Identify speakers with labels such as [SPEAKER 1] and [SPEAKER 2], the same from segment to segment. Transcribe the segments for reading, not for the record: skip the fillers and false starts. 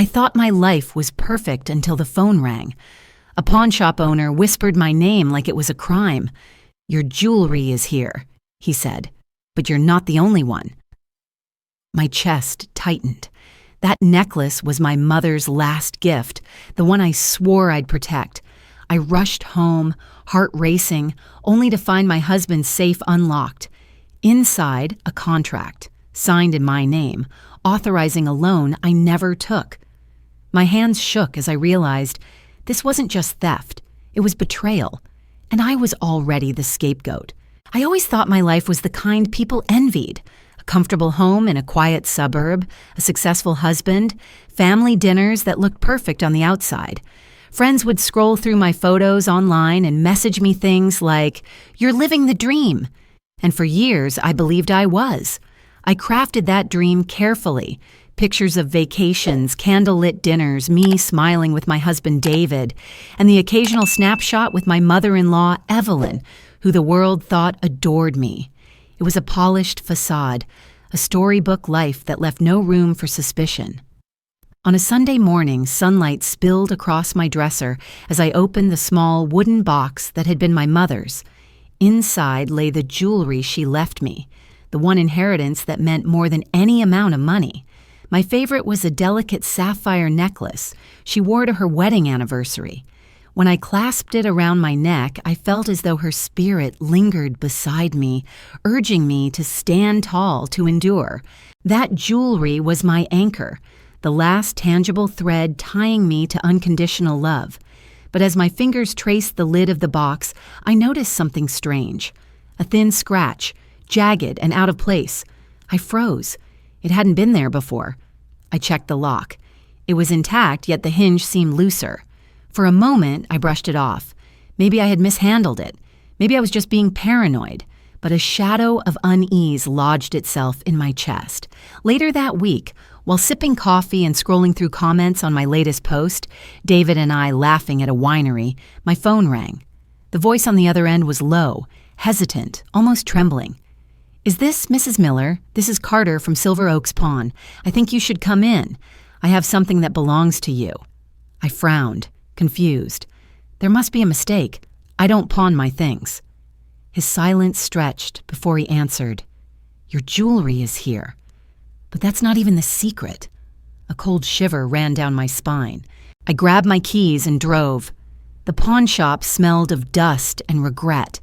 [SPEAKER 1] I thought my life was perfect until the phone rang. A pawnshop owner whispered my name like it was a crime. "Your jewelry is here," he said, "but you're not the only one." My chest tightened. That necklace was my mother's last gift, the one I swore I'd protect. I rushed home, heart racing, only to find my husband's safe unlocked. Inside, a contract, signed in my name, authorizing a loan I never took. My hands shook as I realized this wasn't just theft, it was betrayal, and I was already the scapegoat. I always thought my life was the kind people envied. A comfortable home in a quiet suburb, a successful husband, family dinners that looked perfect on the outside. Friends would scroll through my photos online and message me things like, "You're living the dream." And for years, I believed I was. I crafted that dream carefully. Pictures of vacations, candlelit dinners, me smiling with my husband David, and the occasional snapshot with my mother-in-law Evelyn, who the world thought adored me. It was a polished facade, a storybook life that left no room for suspicion. On a Sunday morning, sunlight spilled across my dresser as I opened the small wooden box that had been my mother's. Inside lay the jewelry she left me, the one inheritance that meant more than any amount of money. My favorite was a delicate sapphire necklace she wore to her wedding anniversary. When I clasped it around my neck, I felt as though her spirit lingered beside me, urging me to stand tall, to endure. That jewelry was my anchor, the last tangible thread tying me to unconditional love. But as my fingers traced the lid of the box, I noticed something strange. A thin scratch, jagged and out of place. I froze. It hadn't been there before. I checked the lock. It was intact, yet the hinge seemed looser. For a moment, I brushed it off. Maybe I had mishandled it. Maybe I was just being paranoid. But a shadow of unease lodged itself in my chest. Later that week, while sipping coffee and scrolling through comments on my latest post, David and I laughing at a winery, my phone rang. The voice on the other end was low, hesitant, almost trembling. "Is this Mrs. Miller? This is Carter from Silver Oaks Pawn. I think you should come in. I have something that belongs to you." I frowned, confused. There must be a mistake. I don't pawn my things. His silence stretched before he answered, "Your jewelry is here." But that's not even the secret. A cold shiver ran down my spine. I grabbed my keys and drove. The pawn shop smelled of dust and regret.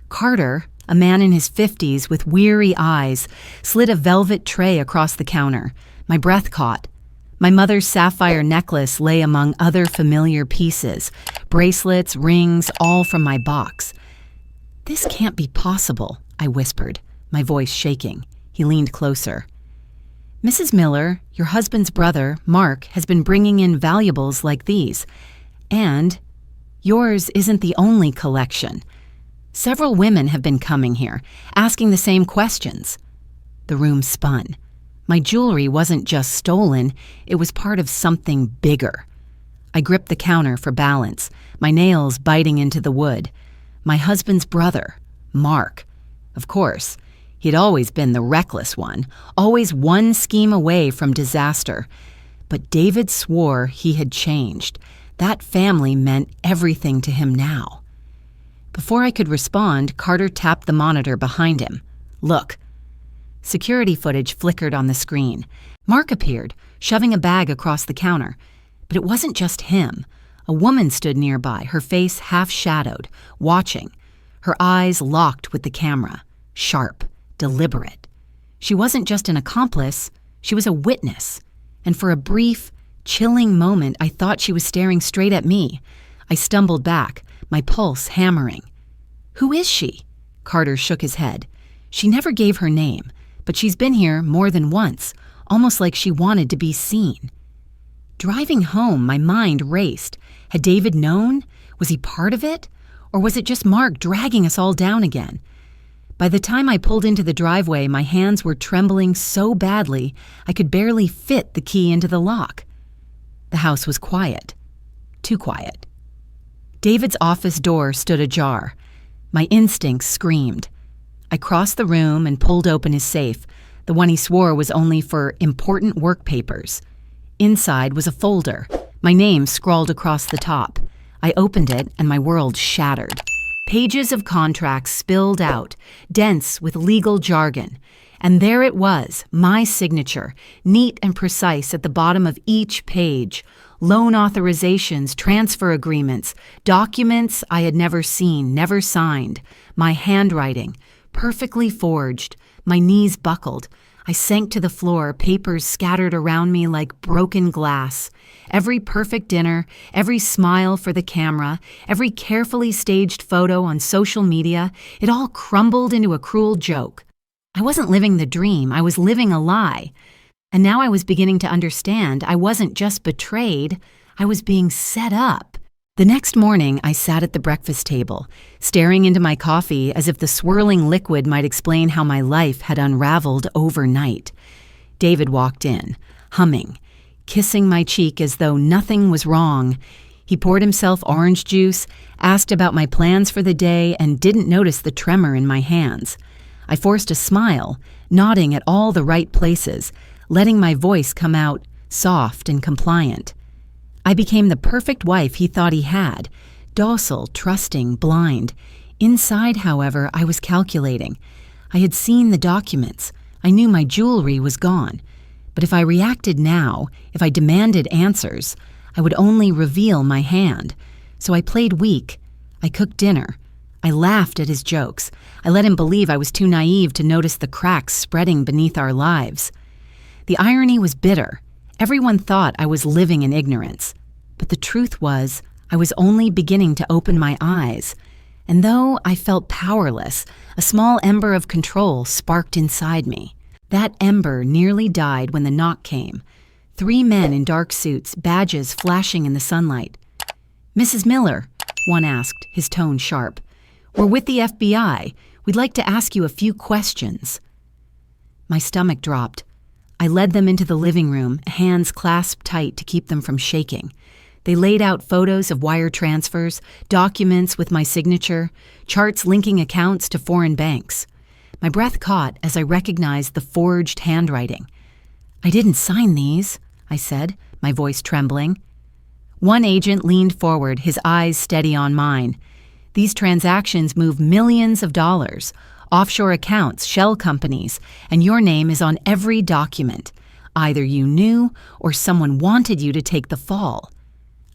[SPEAKER 1] Carter, a man in his 50s with weary eyes, slid a velvet tray across the counter. My breath caught. My mother's sapphire necklace lay among other familiar pieces, bracelets, rings, all from my box. "This can't be possible," I whispered, my voice shaking. He leaned closer. "Mrs. Miller, your husband's brother, Mark, has been bringing in valuables like these. And yours isn't the only collection. Several women have been coming here, asking the same questions." The room spun. My jewelry wasn't just stolen, it was part of something bigger. I gripped the counter for balance, my nails biting into the wood. My husband's brother, Mark. Of course, he'd always been the reckless one, always one scheme away from disaster. But David swore he had changed. That family meant everything to him now. Before I could respond, Carter tapped the monitor behind him. "Look." Security footage flickered on the screen. Mark appeared, shoving a bag across the counter. But it wasn't just him. A woman stood nearby, her face half-shadowed, watching. Her eyes locked with the camera, sharp, deliberate. She wasn't just an accomplice, she was a witness. And for a brief, chilling moment, I thought she was staring straight at me. I stumbled back, my pulse hammering. "Who is she?" Carter shook his head. "She never gave her name, but she's been here more than once, almost like she wanted to be seen." Driving home, my mind raced. Had David known? Was he part of it? Or was it just Mark dragging us all down again? By the time I pulled into the driveway, my hands were trembling so badly I could barely fit the key into the lock. The house was quiet. Too quiet. David's office door stood ajar. My instincts screamed. I crossed the room and pulled open his safe, the one he swore was only for important work papers. Inside was a folder, my name scrawled across the top. I opened it and my world shattered. Pages of contracts spilled out, dense with legal jargon. And there it was, my signature, neat and precise at the bottom of each page. Loan authorizations, transfer agreements, documents I had never seen, never signed. My handwriting, perfectly forged. My knees buckled. I sank to the floor, papers scattered around me like broken glass. Every perfect dinner, every smile for the camera, every carefully staged photo on social media, it all crumbled into a cruel joke. I wasn't living the dream, I was living a lie. And now I was beginning to understand I wasn't just betrayed, I was being set up. The next morning, I sat at the breakfast table, staring into my coffee as if the swirling liquid might explain how my life had unraveled overnight. David walked in, humming, kissing my cheek as though nothing was wrong. He poured himself orange juice, asked about my plans for the day, and didn't notice the tremor in my hands. I forced a smile, nodding at all the right places, letting my voice come out soft and compliant. I became the perfect wife he thought he had, docile, trusting, blind. Inside, however, I was calculating. I had seen the documents. I knew my jewelry was gone. But if I reacted now, if I demanded answers, I would only reveal my hand. So I played weak. I cooked dinner. I laughed at his jokes. I let him believe I was too naive to notice the cracks spreading beneath our lives. The irony was bitter. Everyone thought I was living in ignorance. But the truth was, I was only beginning to open my eyes. And though I felt powerless, a small ember of control sparked inside me. That ember nearly died when the knock came. 3 men in dark suits, badges flashing in the sunlight. "Mrs. Miller," one asked, his tone sharp. "We're with the FBI. We'd like to ask you a few questions." My stomach dropped. I led them into the living room, hands clasped tight to keep them from shaking. They laid out photos of wire transfers, documents with my signature, charts linking accounts to foreign banks. My breath caught as I recognized the forged handwriting. "I didn't sign these," I said, my voice trembling. One agent leaned forward, his eyes steady on mine. "These transactions move millions of dollars. Offshore accounts, shell companies, and your name is on every document. Either you knew or someone wanted you to take the fall."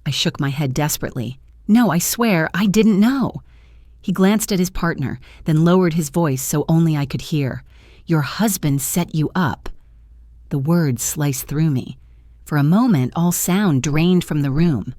[SPEAKER 1] I shook my head desperately. "No, I swear, I didn't know." He glanced at his partner, then lowered his voice so only I could hear. "Your husband set you up." The words sliced through me. For a moment, all sound drained from the room.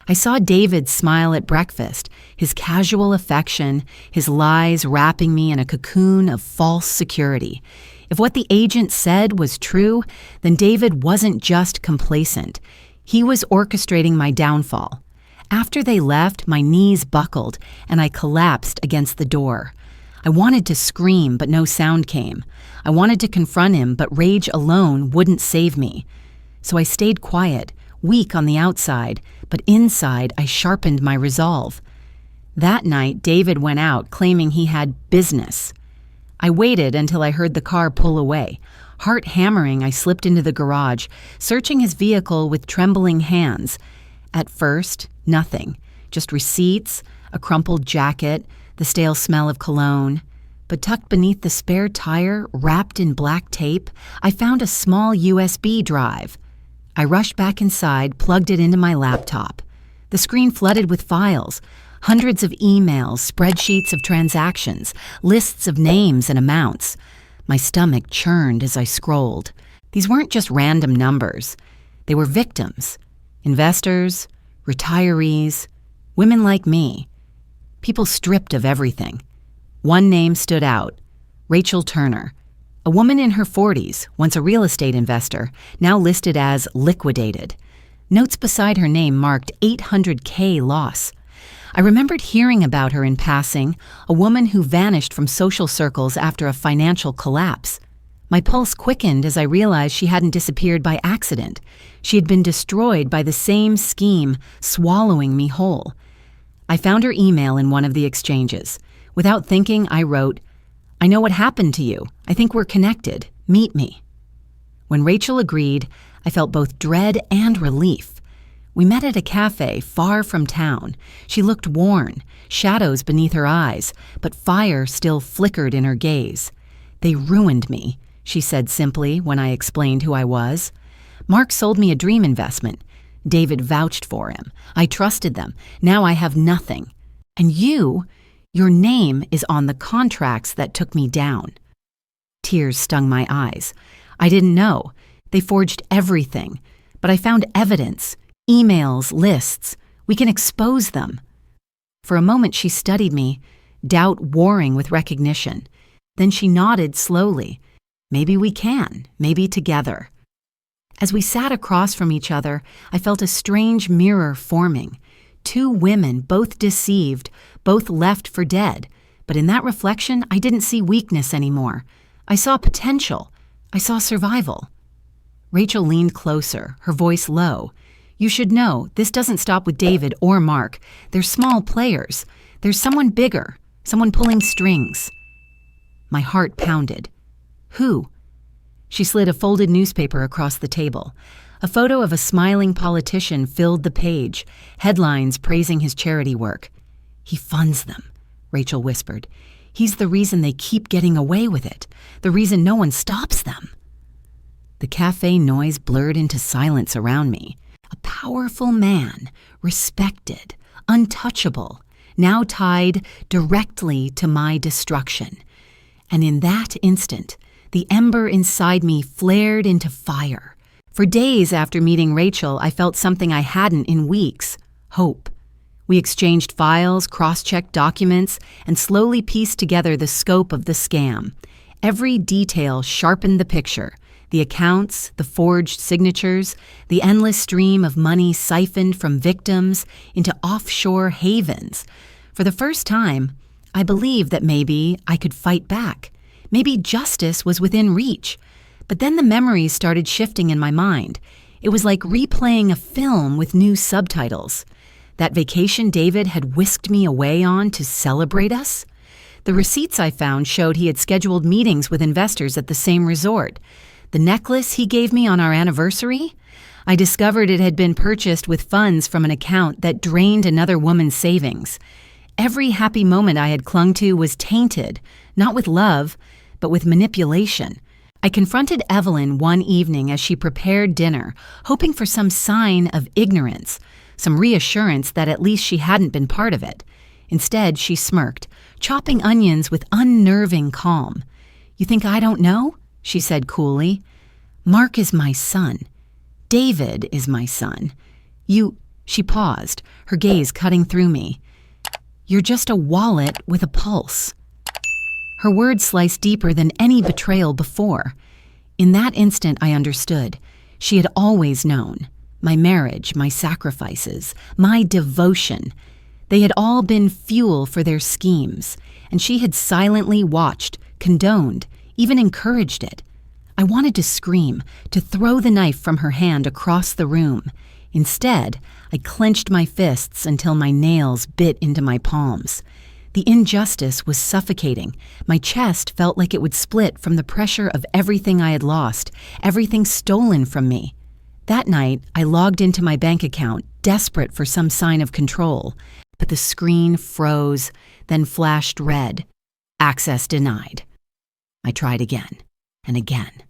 [SPEAKER 1] I saw David smile at breakfast, his casual affection, his lies wrapping me in a cocoon of false security. If what the agent said was true, then David wasn't just complacent. He was orchestrating my downfall. After they left, my knees buckled, and I collapsed against the door. I wanted to scream, but no sound came. I wanted to confront him, but rage alone wouldn't save me. So I stayed quiet, weak on the outside, but inside I sharpened my resolve. That night, David went out, claiming he had business. I waited until I heard the car pull away. Heart hammering, I slipped into the garage, searching his vehicle with trembling hands. At first, nothing. Just receipts, a crumpled jacket, the stale smell of cologne. But tucked beneath the spare tire, wrapped in black tape, I found a small USB drive. I rushed back inside, plugged it into my laptop. The screen flooded with files, hundreds of emails, spreadsheets of transactions, lists of names and amounts. My stomach churned as I scrolled. These weren't just random numbers. They were victims, investors, retirees, women like me, people stripped of everything. One name stood out, Rachel Turner, a woman in her 40s, once a real estate investor, now listed as liquidated. Notes beside her name marked $800K loss. I remembered hearing about her in passing, a woman who vanished from social circles after a financial collapse. My pulse quickened as I realized she hadn't disappeared by accident. She had been destroyed by the same scheme, swallowing me whole. I found her email in one of the exchanges. Without thinking, I wrote, "I know what happened to you. I think we're connected. Meet me." When Rachel agreed, I felt both dread and relief. We met at a cafe far from town. She looked worn, shadows beneath her eyes, but fire still flickered in her gaze. "They ruined me," she said simply when I explained who I was. "Mark sold me a dream investment. David vouched for him. I trusted them. Now I have nothing. And your name is on the contracts that took me down." Tears stung my eyes. I didn't know. They forged everything. But I found evidence, emails, lists. We can expose them. For a moment she studied me, doubt warring with recognition. Then she nodded slowly. "Maybe we can, maybe together." As we sat across from each other, I felt a strange mirror forming. Two women, both deceived, both left for dead. But in that reflection, I didn't see weakness anymore. I saw potential. I saw survival. Rachel leaned closer, her voice low. "You should know, this doesn't stop with David or Mark. They're small players. There's someone bigger, someone pulling strings." My heart pounded. "Who?" She slid a folded newspaper across the table. A photo of a smiling politician filled the page, headlines praising his charity work. "He funds them," Rachel whispered. "He's the reason they keep getting away with it, the reason no one stops them." The cafe noise blurred into silence around me. A powerful man, respected, untouchable, now tied directly to my destruction. And in that instant, the ember inside me flared into fire. For days after meeting Rachel, I felt something I hadn't in weeks: hope. We exchanged files, cross-checked documents, and slowly pieced together the scope of the scam. Every detail sharpened the picture: the accounts, the forged signatures, the endless stream of money siphoned from victims into offshore havens. For the first time, I believed that maybe I could fight back. Maybe justice was within reach. But then the memories started shifting in my mind. It was like replaying a film with new subtitles. That vacation David had whisked me away on to celebrate us? The receipts I found showed he had scheduled meetings with investors at the same resort. The necklace he gave me on our anniversary? I discovered it had been purchased with funds from an account that drained another woman's savings. Every happy moment I had clung to was tainted, not with love, but with manipulation. I confronted Evelyn one evening as she prepared dinner, hoping for some sign of ignorance, some reassurance that at least she hadn't been part of it. Instead, she smirked, chopping onions with unnerving calm. "You think I don't know?" she said coolly. "Mark is my son. David is my son. She paused, her gaze cutting through me. "You're just a wallet with a pulse." Her words sliced deeper than any betrayal before. In that instant, I understood. She had always known. My marriage, my sacrifices, my devotion. They had all been fuel for their schemes, and she had silently watched, condoned, even encouraged it. I wanted to scream, to throw the knife from her hand across the room. Instead, I clenched my fists until my nails bit into my palms. The injustice was suffocating. My chest felt like it would split from the pressure of everything I had lost, everything stolen from me. That night, I logged into my bank account, desperate for some sign of control. But the screen froze, then flashed red. Access denied. I tried again and again.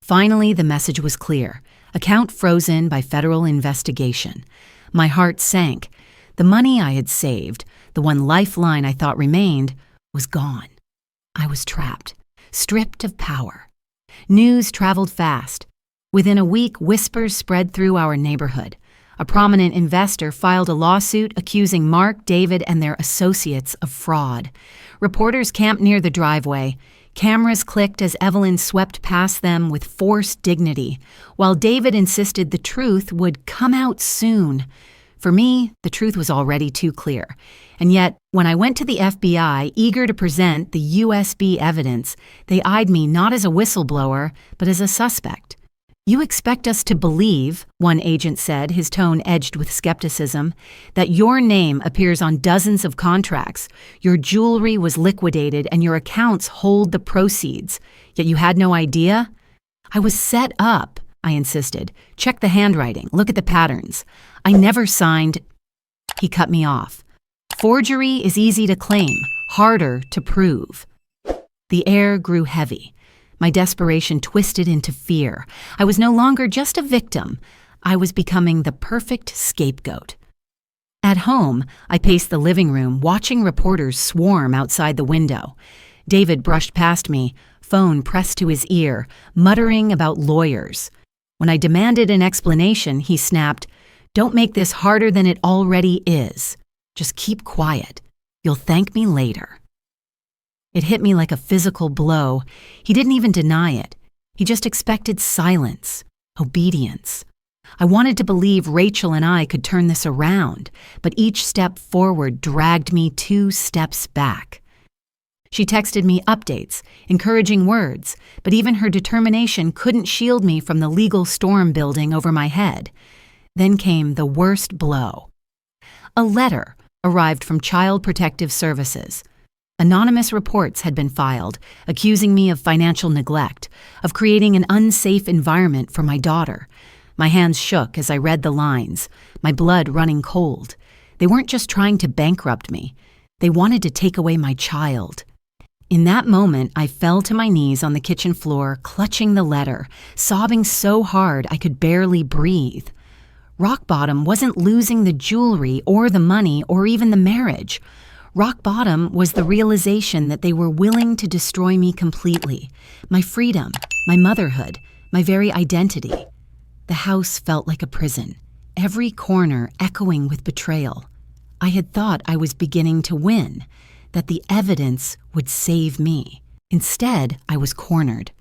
[SPEAKER 1] Finally, the message was clear. Account frozen by federal investigation. My heart sank. The money I had saved, the one lifeline I thought remained, was gone. I was trapped, stripped of power. News traveled fast. Within a week, whispers spread through our neighborhood. A prominent investor filed a lawsuit accusing Mark, David, and their associates of fraud. Reporters camped near the driveway. Cameras clicked as Evelyn swept past them with forced dignity, while David insisted the truth would come out soon. For me, the truth was already too clear. And yet, when I went to the FBI, eager to present the USB evidence, they eyed me not as a whistleblower, but as a suspect. "You expect us to believe," one agent said, his tone edged with skepticism, "that your name appears on dozens of contracts, your jewelry was liquidated, and your accounts hold the proceeds, yet you had no idea?" I was set up. I insisted. Check the handwriting. Look at the patterns. I never signed. He cut me off. Forgery is easy to claim, harder to prove. The air grew heavy. My desperation twisted into fear. I was no longer just a victim. I was becoming the perfect scapegoat. At home, I paced the living room, watching reporters swarm outside the window. David brushed past me, phone pressed to his ear, muttering about lawyers. When I demanded an explanation, he snapped, "Don't make this harder than it already is. Just keep quiet. You'll thank me later." It hit me like a physical blow. He didn't even deny it. He just expected silence, obedience. I wanted to believe Rachel and I could turn this around, but each step forward dragged me 2 steps back. She texted me updates, encouraging words, but even her determination couldn't shield me from the legal storm building over my head. Then came the worst blow. A letter arrived from Child Protective Services. Anonymous reports had been filed, accusing me of financial neglect, of creating an unsafe environment for my daughter. My hands shook as I read the lines, my blood running cold. They weren't just trying to bankrupt me. They wanted to take away my child. In that moment, I fell to my knees on the kitchen floor, clutching the letter, sobbing so hard I could barely breathe. Rock bottom wasn't losing the jewelry or the money or even the marriage. Rock bottom was the realization that they were willing to destroy me completely. My freedom, my motherhood, my very identity. The house felt like a prison, every corner echoing with betrayal. I had thought I was beginning to win, that the evidence would save me. Instead, I was cornered.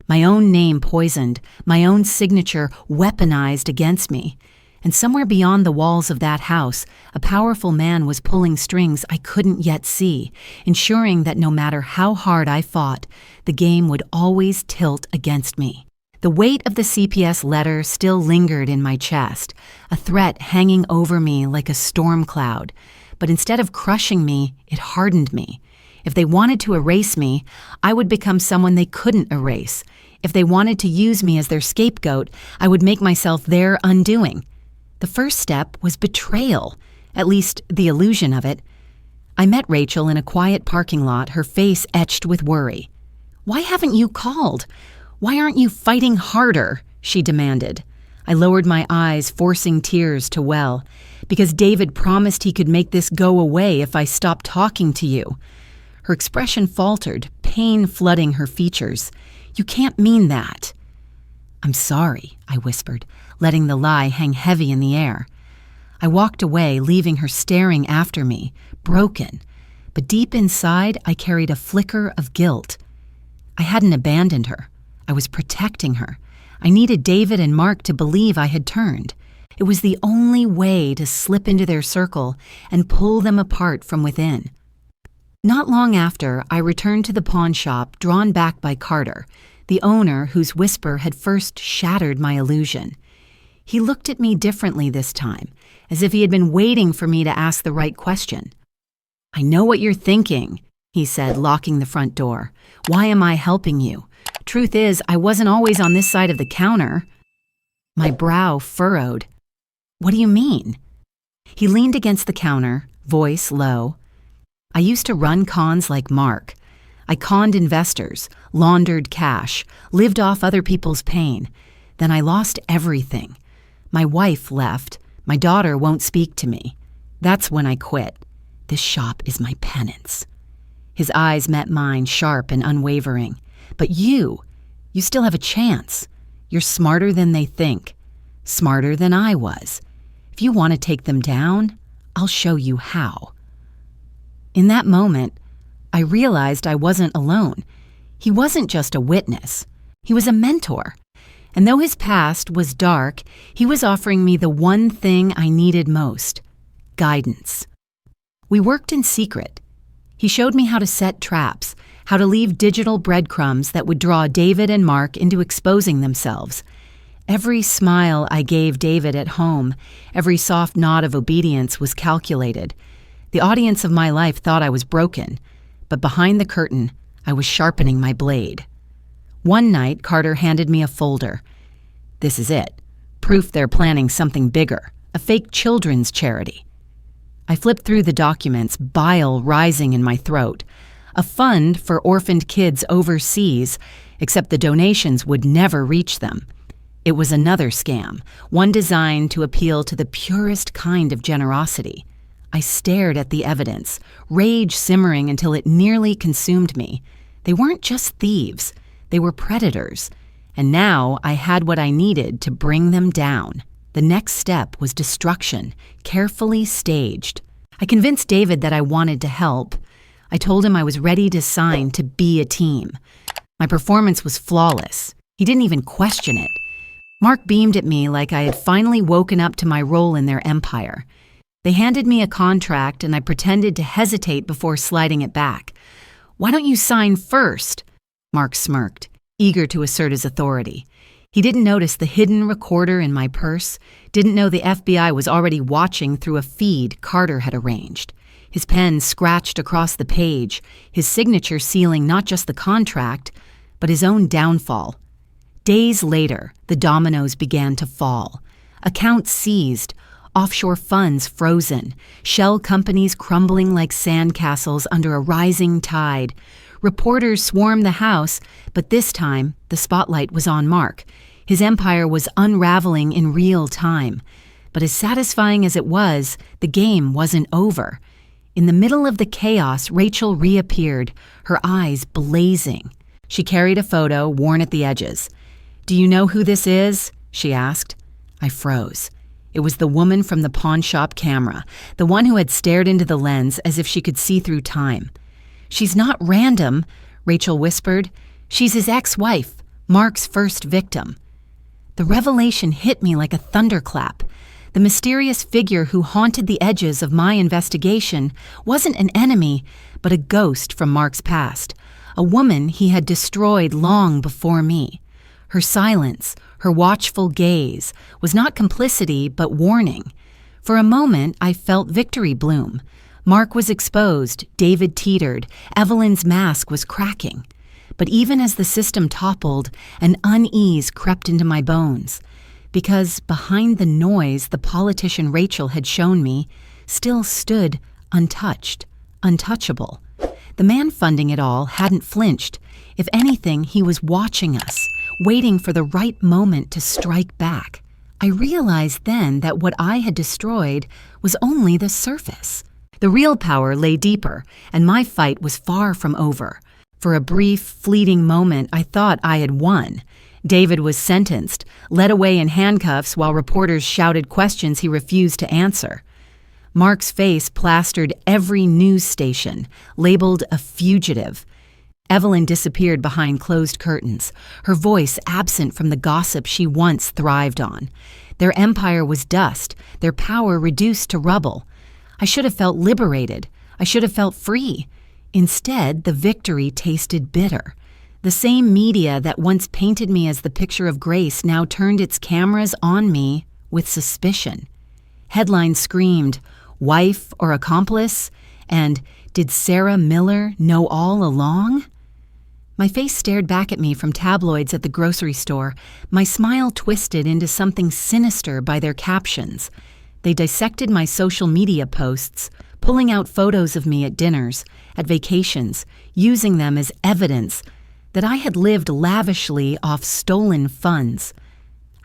[SPEAKER 1] My own name poisoned, my own signature weaponized against me. And somewhere beyond the walls of that house, a powerful man was pulling strings I couldn't yet see, ensuring that no matter how hard I fought, the game would always tilt against me. The weight of the CPS letter still lingered in my chest, a threat hanging over me like a storm cloud. But instead of crushing me, it hardened me. If they wanted to erase me, I would become someone they couldn't erase. If they wanted to use me as their scapegoat, I would make myself their undoing. The first step was betrayal, at least the illusion of it. I met Rachel in a quiet parking lot, her face etched with worry. "Why haven't you called? Why aren't you fighting harder?" she demanded. I lowered my eyes, forcing tears to well. "Because David promised he could make this go away if I stopped talking to you." Her expression faltered, pain flooding her features. "You can't mean that." "I'm sorry," I whispered, letting the lie hang heavy in the air. I walked away, leaving her staring after me, broken. But deep inside, I carried a flicker of guilt. I hadn't abandoned her. I was protecting her. I needed David and Mark to believe I had turned. It was the only way to slip into their circle and pull them apart from within. Not long after, I returned to the pawn shop, drawn back by Carter, the owner whose whisper had first shattered my illusion. He looked at me differently this time, as if he had been waiting for me to ask the right question. "I know what you're thinking," he said, locking the front door. "Why am I helping you? Truth is, I wasn't always on this side of the counter." My brow furrowed. "What do you mean?" He leaned against the counter, voice low. "I used to run cons like Mark. I conned investors, laundered cash, lived off other people's pain. Then I lost everything. My wife left. My daughter won't speak to me. That's when I quit. This shop is my penance." His eyes met mine, sharp and unwavering. "But you still have a chance. You're smarter than they think. Smarter than I was. If you want to take them down, I'll show you how." In that moment, I realized I wasn't alone. He wasn't just a witness. He was a mentor. And though his past was dark, he was offering me the one thing I needed most: guidance. We worked in secret. He showed me how to set traps, how to leave digital breadcrumbs that would draw David and Mark into exposing themselves. Every smile I gave David at home, every soft nod of obedience was calculated. The audience of my life thought I was broken, but behind the curtain, I was sharpening my blade. One night, Carter handed me a folder. This is it. Proof they're planning something bigger, a fake children's charity. I flipped through the documents, bile rising in my throat. A fund for orphaned kids overseas, except the donations would never reach them. It was another scam, one designed to appeal to the purest kind of generosity. I stared at the evidence, rage simmering until it nearly consumed me. They weren't just thieves, they were predators. And now I had what I needed to bring them down. The next step was destruction, carefully staged. I convinced David that I wanted to help. I told him I was ready to sign to be a team. My performance was flawless. He didn't even question it. Mark beamed at me like I had finally woken up to my role in their empire. They handed me a contract and I pretended to hesitate before sliding it back. "Why don't you sign first?" Mark smirked, eager to assert his authority. He didn't notice the hidden recorder in my purse, didn't know the FBI was already watching through a feed Carter had arranged. His pen scratched across the page, his signature sealing not just the contract, but his own downfall. Days later, the dominoes began to fall. Accounts seized, offshore funds frozen, shell companies crumbling like sandcastles under a rising tide. Reporters swarmed the house, but this time, the spotlight was on Mark. His empire was unraveling in real time. But as satisfying as it was, the game wasn't over. In the middle of the chaos, Rachel reappeared, her eyes blazing. She carried a photo, worn at the edges. "Do you know who this is?" she asked. I froze. It was the woman from the pawn shop camera, the one who had stared into the lens as if she could see through time. "She's not random," Rachel whispered. "She's his ex-wife, Mark's first victim." The revelation hit me like a thunderclap. The mysterious figure who haunted the edges of my investigation wasn't an enemy, but a ghost from Mark's past, a woman he had destroyed long before me. Her silence, her watchful gaze, was not complicity but warning. For a moment, I felt victory bloom. Mark was exposed, David teetered, Evelyn's mask was cracking. But even as the system toppled, an unease crept into my bones. Because behind the noise the politician Rachel had shown me still stood untouched, untouchable. The man funding it all hadn't flinched. If anything, he was watching us, waiting for the right moment to strike back. I realized then that what I had destroyed was only the surface. The real power lay deeper, and my fight was far from over. For a brief, fleeting moment, I thought I had won. David was sentenced, led away in handcuffs while reporters shouted questions he refused to answer. Mark's face plastered every news station, labeled a fugitive. Evelyn disappeared behind closed curtains, her voice absent from the gossip she once thrived on. Their empire was dust, their power reduced to rubble. I should have felt liberated. I should have felt free. Instead, the victory tasted bitter. The same media that once painted me as the picture of grace now turned its cameras on me with suspicion. Headlines screamed, "Wife or accomplice?" and "Did Sarah Miller know all along?" My face stared back at me from tabloids at the grocery store, my smile twisted into something sinister by their captions. They dissected my social media posts, pulling out photos of me at dinners, at vacations, using them as evidence that I had lived lavishly off stolen funds.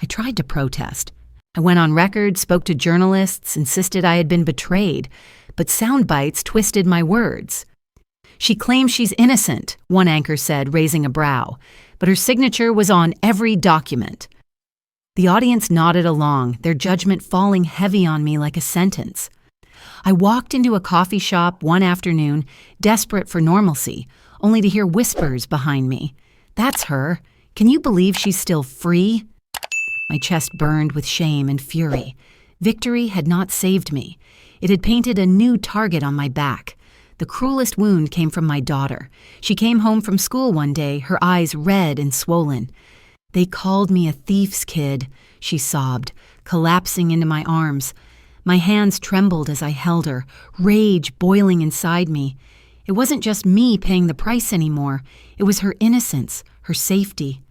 [SPEAKER 1] I tried to protest. I went on record, spoke to journalists, insisted I had been betrayed, but sound bites twisted my words. "She claims she's innocent," one anchor said, raising a brow, but her signature was on every document. The audience nodded along, their judgment falling heavy on me like a sentence. I walked into a coffee shop one afternoon, desperate for normalcy, only to hear whispers behind me. "That's her. Can you believe she's still free?" My chest burned with shame and fury. Victory had not saved me. It had painted a new target on my back. The cruelest wound came from my daughter. She came home from school one day, her eyes red and swollen. "They called me a thief's kid," she sobbed, collapsing into my arms. My hands trembled as I held her, rage boiling inside me. It wasn't just me paying the price anymore. It was her innocence, her safety.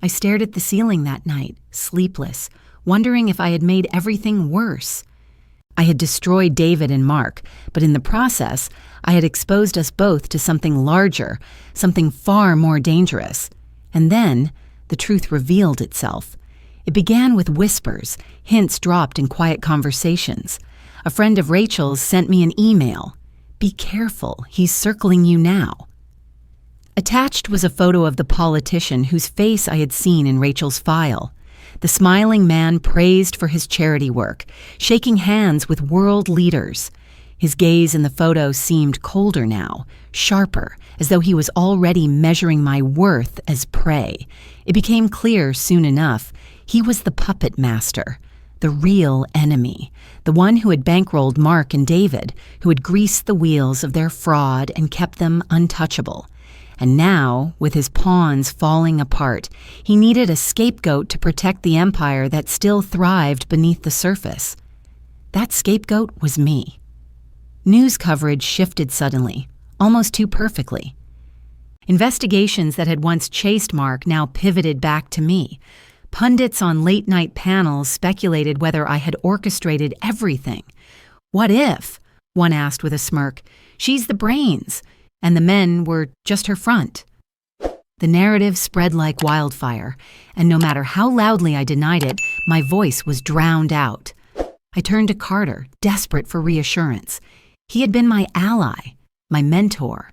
[SPEAKER 1] I stared at the ceiling that night, sleepless, wondering if I had made everything worse. I had destroyed David and Mark, but in the process, I had exposed us both to something larger, something far more dangerous. And then, the truth revealed itself. It began with whispers, hints dropped in quiet conversations. A friend of Rachel's sent me an email. "Be careful, he's circling you now." Attached was a photo of the politician whose face I had seen in Rachel's file. The smiling man praised for his charity work, shaking hands with world leaders. His gaze in the photo seemed colder now, sharper, as though he was already measuring my worth as prey. It became clear soon enough, he was the puppet master, the real enemy, the one who had bankrolled Mark and David, who had greased the wheels of their fraud and kept them untouchable. And now, with his pawns falling apart, he needed a scapegoat to protect the empire that still thrived beneath the surface. That scapegoat was me. News coverage shifted suddenly, almost too perfectly. Investigations that had once chased Mark now pivoted back to me. Pundits on late-night panels speculated whether I had orchestrated everything. "What if?" one asked with a smirk. "She's the brains, and the men were just her front." The narrative spread like wildfire, and no matter how loudly I denied it, my voice was drowned out. I turned to Carter, desperate for reassurance. He had been my ally, my mentor.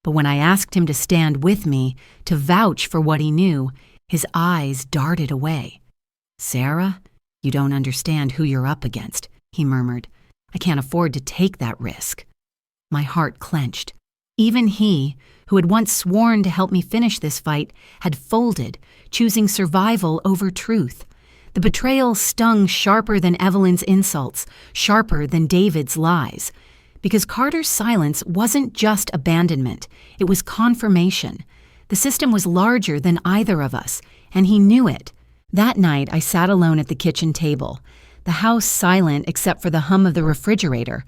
[SPEAKER 1] But when I asked him to stand with me, to vouch for what he knew, his eyes darted away. "Sarah, you don't understand who you're up against," he murmured. "I can't afford to take that risk." My heart clenched. Even he, who had once sworn to help me finish this fight, had folded, choosing survival over truth. The betrayal stung sharper than Evelyn's insults, sharper than David's lies. Because Carter's silence wasn't just abandonment, it was confirmation. The system was larger than either of us, and he knew it. That night, I sat alone at the kitchen table, the house silent except for the hum of the refrigerator.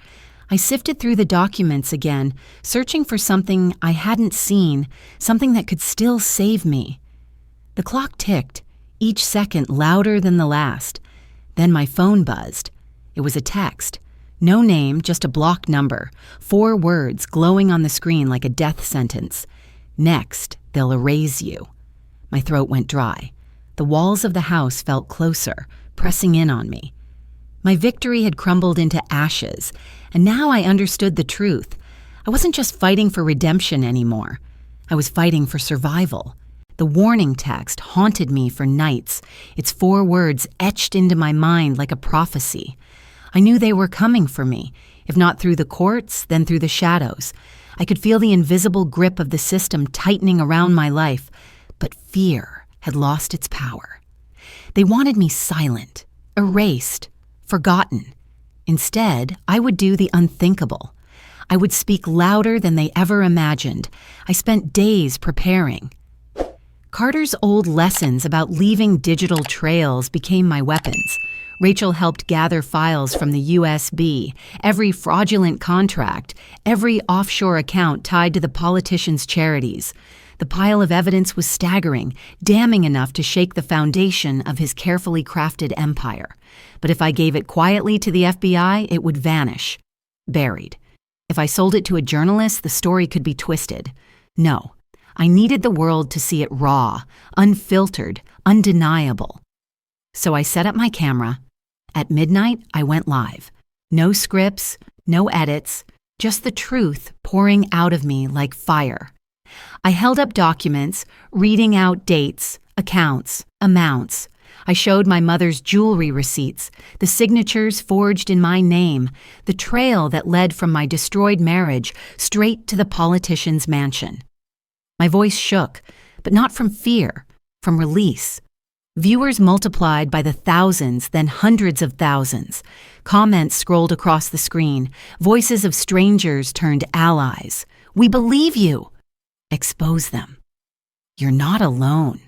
[SPEAKER 1] I sifted through the documents again, searching for something I hadn't seen, something that could still save me. The clock ticked, each second louder than the last. Then my phone buzzed. It was a text. No name, just a blocked number. 4 words glowing on the screen like a death sentence. "Next, they'll erase you." My throat went dry. The walls of the house felt closer, pressing in on me. My victory had crumbled into ashes, and now I understood the truth. I wasn't just fighting for redemption anymore. I was fighting for survival. The warning text haunted me for nights, its 4 words etched into my mind like a prophecy. I knew they were coming for me, if not through the courts, then through the shadows. I could feel the invisible grip of the system tightening around my life, but fear had lost its power. They wanted me silent, erased, forgotten. Instead, I would do the unthinkable. I would speak louder than they ever imagined. I spent days preparing. Carter's old lessons about leaving digital trails became my weapons. Rachel helped gather files from the USB, every fraudulent contract, every offshore account tied to the politicians' charities. The pile of evidence was staggering, damning enough to shake the foundation of his carefully crafted empire. But if I gave it quietly to the FBI, it would vanish, buried. If I sold it to a journalist, the story could be twisted. No, I needed the world to see it raw, unfiltered, undeniable. So I set up my camera. At midnight, I went live. No scripts, no edits, just the truth pouring out of me like fire. I held up documents, reading out dates, accounts, amounts. I showed my mother's jewelry receipts, the signatures forged in my name, the trail that led from my destroyed marriage straight to the politician's mansion. My voice shook, but not from fear, from release. Viewers multiplied by the thousands, then hundreds of thousands. Comments scrolled across the screen. Voices of strangers turned allies. "We believe you." Expose them. You're not alone.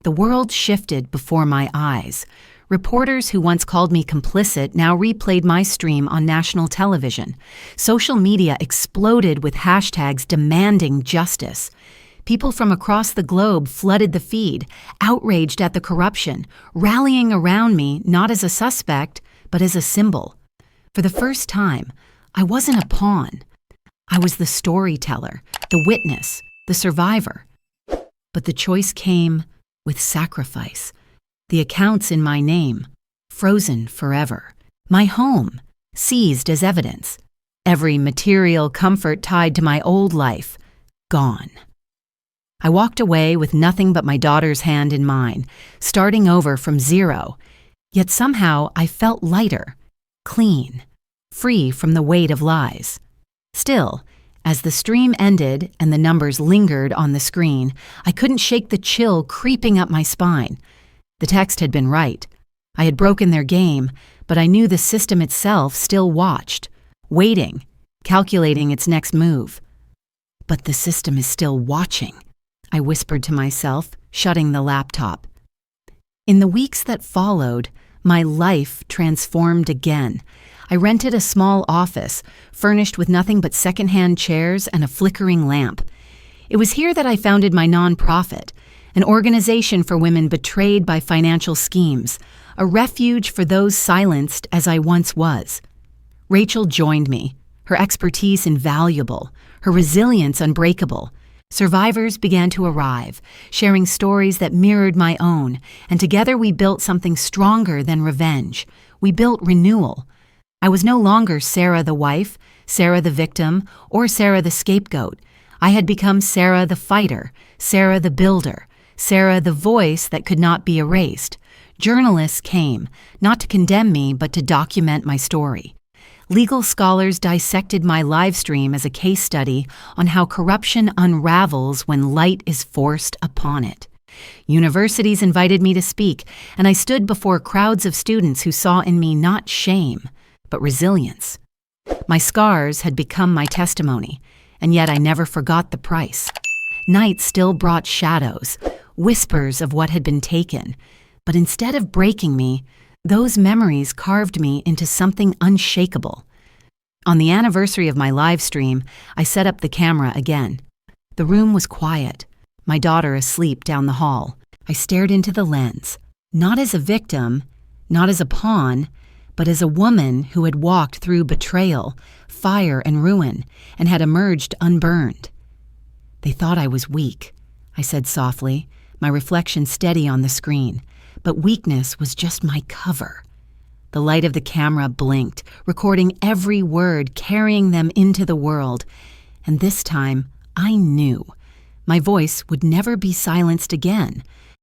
[SPEAKER 1] The world shifted before my eyes. Reporters who once called me complicit now replayed my stream on national television. Social media exploded with hashtags demanding justice. People from across the globe flooded the feed, outraged at the corruption, rallying around me not as a suspect, but as a symbol. For the first time, I wasn't a pawn. I was the storyteller, the witness, the survivor. But the choice came with sacrifice. The accounts in my name, frozen forever. My home, seized as evidence. Every material comfort tied to my old life, gone. I walked away with nothing but my daughter's hand in mine, starting over from zero. Yet somehow I felt lighter, clean, free from the weight of lies. Still, as the stream ended and the numbers lingered on the screen, I couldn't shake the chill creeping up my spine. The text had been right. I had broken their game, but I knew the system itself still watched, waiting, calculating its next move. But the system is still watching, I whispered to myself, shutting the laptop. In the weeks that followed, my life transformed again. I rented a small office, furnished with nothing but secondhand chairs and a flickering lamp. It was here that I founded my nonprofit, an organization for women betrayed by financial schemes, a refuge for those silenced as I once was. Rachel joined me, her expertise invaluable, her resilience unbreakable. Survivors began to arrive, sharing stories that mirrored my own, and together we built something stronger than revenge. We built renewal. I was no longer Sarah the wife, Sarah the victim, or Sarah the scapegoat. I had become Sarah the fighter, Sarah the builder, Sarah the voice that could not be erased. Journalists came, not to condemn me, but to document my story. Legal scholars dissected my live stream as a case study on how corruption unravels when light is forced upon it. Universities invited me to speak, and I stood before crowds of students who saw in me not shame, but resilience. My scars had become my testimony, and yet I never forgot the price. Night still brought shadows, whispers of what had been taken, but instead of breaking me, those memories carved me into something unshakable. On the anniversary of my live stream, I set up the camera again. The room was quiet, my daughter asleep down the hall. I stared into the lens, not as a victim, not as a pawn, but as a woman who had walked through betrayal, fire, and ruin, and had emerged unburned. They thought I was weak, I said softly, my reflection steady on the screen. But weakness was just my cover. The light of the camera blinked, recording every word, carrying them into the world. And this time, I knew. My voice would never be silenced again.